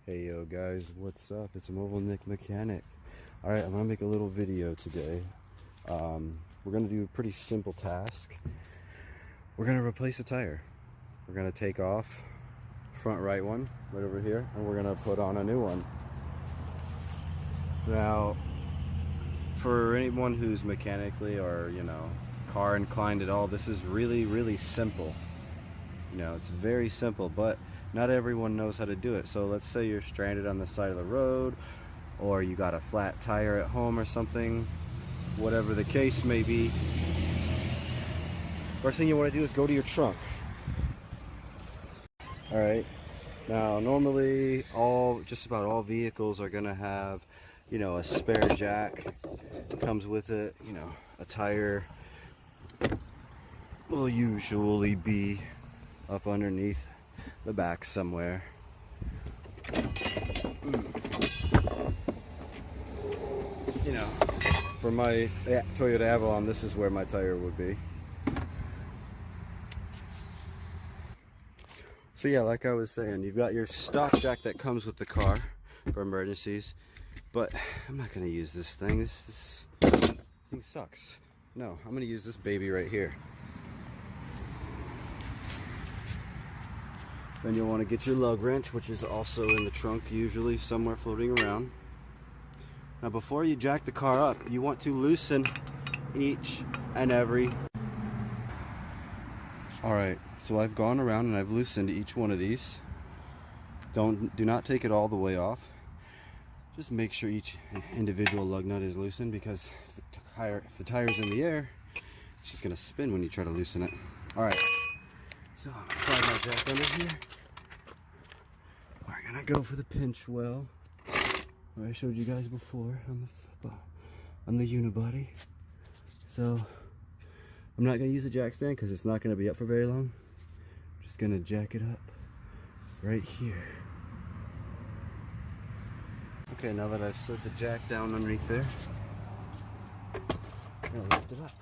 Hey yo guys, what's up? It's Mobile Nick Mechanic. Alright, I'm gonna make a little video today. We're gonna do a pretty simple task. We're gonna replace a tire. We're gonna take off front right one right over here, and we're gonna put on a new one. Now, for anyone who's mechanically or car inclined at all, this is really simple. It's very simple, but not everyone knows how to do it. So let's say you're stranded on the side of the road, or you got a flat tire at home or something, whatever the case may be. First thing you want to do is go to your trunk. Alright, now normally just about all vehicles are gonna have a spare jack. Comes with it. A tire will usually be up underneath the back somewhere. For my Toyota Avalon, this is where my tire would be. So yeah, like I was saying, you've got your stock jack that comes with the car for emergencies, but I'm not going to use this thing. This thing sucks. No, I'm going to use this baby right here. Then you'll want to get your lug wrench, which is also in the trunk, usually somewhere floating around. Now before you jack the car up, you want to loosen each and every. Alright, so I've gone around and I've loosened each one of these. Do not take it all the way off. Just make sure each individual lug nut is loosened, because if the tire's in the air, it's just going to spin when you try to loosen it. Alright, so I'm going to slide my jack under here. We're going to go for the pinch well, where I showed you guys before on the unibody. So I'm not going to use the jack stand because it's not going to be up for very long. I'm just going to jack it up right here. Okay, now that I've slid the jack down underneath there, I'm going to lift it up.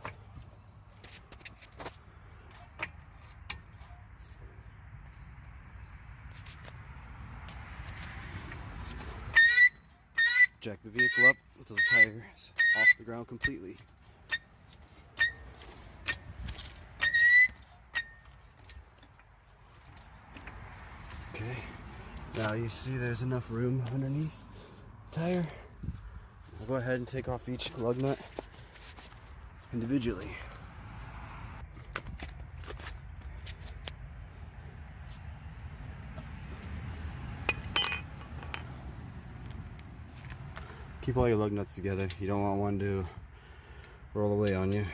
Jack the vehicle up until the tire is off the ground completely. Okay, now you see there's enough room underneath the tire. I'll go ahead and take off each lug nut individually. Keep all your lug nuts together. You don't want one to roll away on you.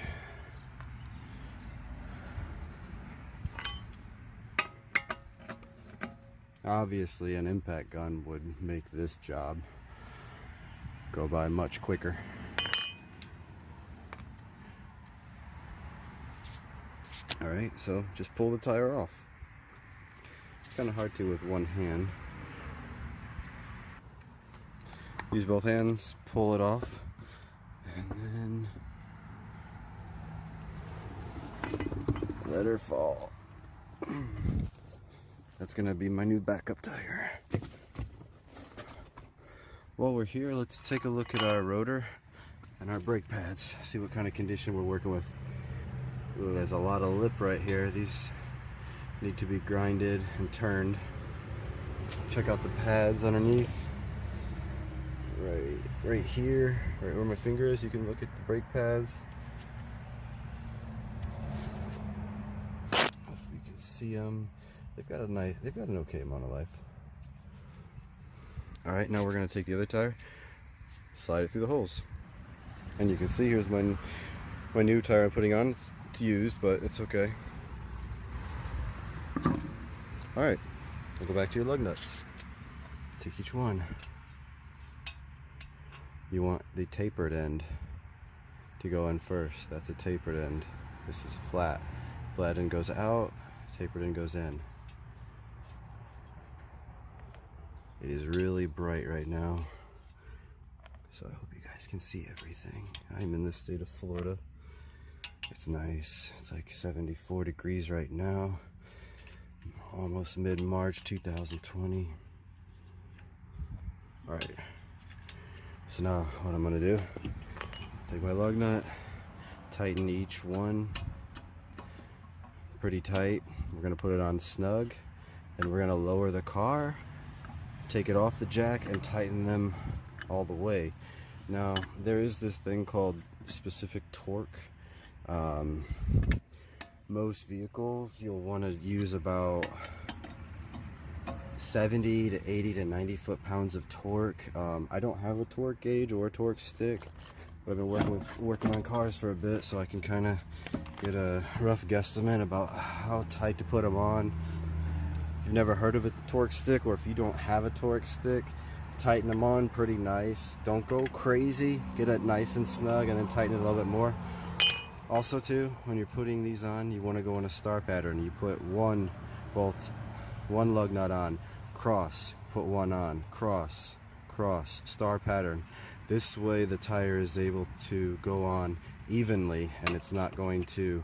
Obviously, an impact gun would make this job go by much quicker. Alright, so just pull the tire off. It's kind of hard to with one hand. Use both hands, pull it off, and then let her fall. That's gonna be my new backup tire. While we're here, let's take a look at our rotor and our brake pads, see what kind of condition we're working with. Ooh, there's a lot of lip right here. These need to be grinded and turned. Check out the pads underneath. Right here, right where my finger is, you can look at the brake pads. Hope you can see them. They've got an okay amount of life. Alright, now we're going to take the other tire, slide it through the holes. And you can see here's my new tire I'm putting on. It's used, but it's okay. Alright, we'll go back to your lug nuts. Take each one. You want the tapered end to go in first. That's a tapered end. This is flat. Flat end goes out, tapered end goes in. It is really bright right now, so I hope you guys can see everything. I'm in the state of Florida. It's nice. It's like 74 degrees right now. Almost mid-March 2020. So now what I'm gonna do, take my lug nut, tighten each one pretty tight. We're gonna put it on snug, and we're gonna lower the car, take it off the jack, and tighten them all the way. Now there is this thing called specific torque. Most vehicles you'll want to use about 70 to 80 to 90 foot-pounds of torque. I don't have a torque gauge or a torque stick, but I've been working on cars for a bit, so I can kind of get a rough guesstimate about how tight to put them on. If you've never heard of a torque stick, or if you don't have a torque stick, tighten them on pretty nice. Don't go crazy. Get it nice and snug, and then tighten it a little bit more. Also too, when you're putting these on, you want to go in a star pattern. You put one bolt, one lug nut on, cross, put one on, cross, cross, star pattern. This way the tire is able to go on evenly, and it's not going to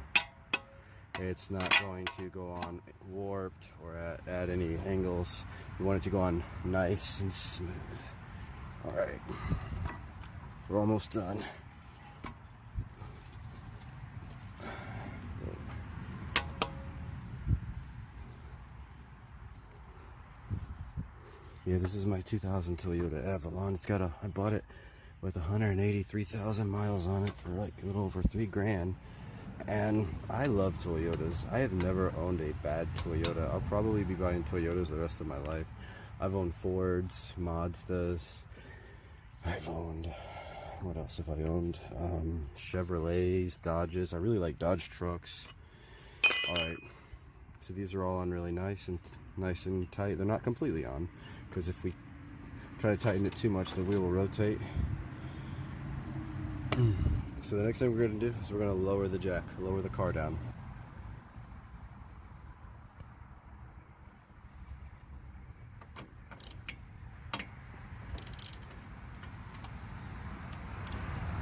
go on warped or at any angles. You want it to go on nice and smooth. Alright, we're almost done. Yeah, this is my 2000 Toyota Avalon. I bought it with 183,000 miles on it for like a little over $3,000. And I love Toyotas. I have never owned a bad Toyota. I'll probably be buying Toyotas the rest of my life. I've owned Fords, Mazdas. I've owned, what else have I owned? Chevrolets, Dodges. I really like Dodge trucks. Alright, so these are all on really nice and tight. They're not completely on, because if we try to tighten it too much, the wheel will rotate. So the next thing we're going to do is we're going to lower the jack, lower the car down.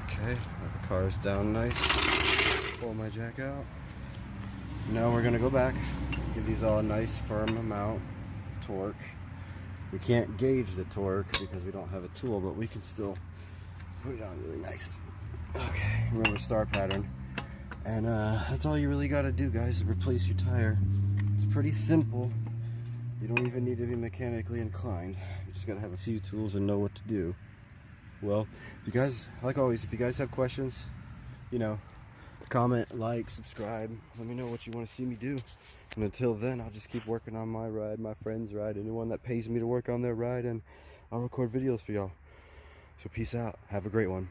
Okay, the car is down nice. Pull my jack out. Now we're going to go back, give these all a nice firm amount of torque. We can't gauge the torque because we don't have a tool, but we can still put it on really nice. Okay, remember star pattern. And that's all you really got to do, guys, is replace your tire. It's pretty simple. You don't even need to be mechanically inclined. You just got to have a few tools and know what to do. Well, you guys, like always, if you guys have questions, you know, comment, like, subscribe. Let me know what you want to see me do. And until then, I'll just keep working on my ride, my friend's ride, anyone that pays me to work on their ride, and I'll record videos for y'all. So peace out. Have a great one.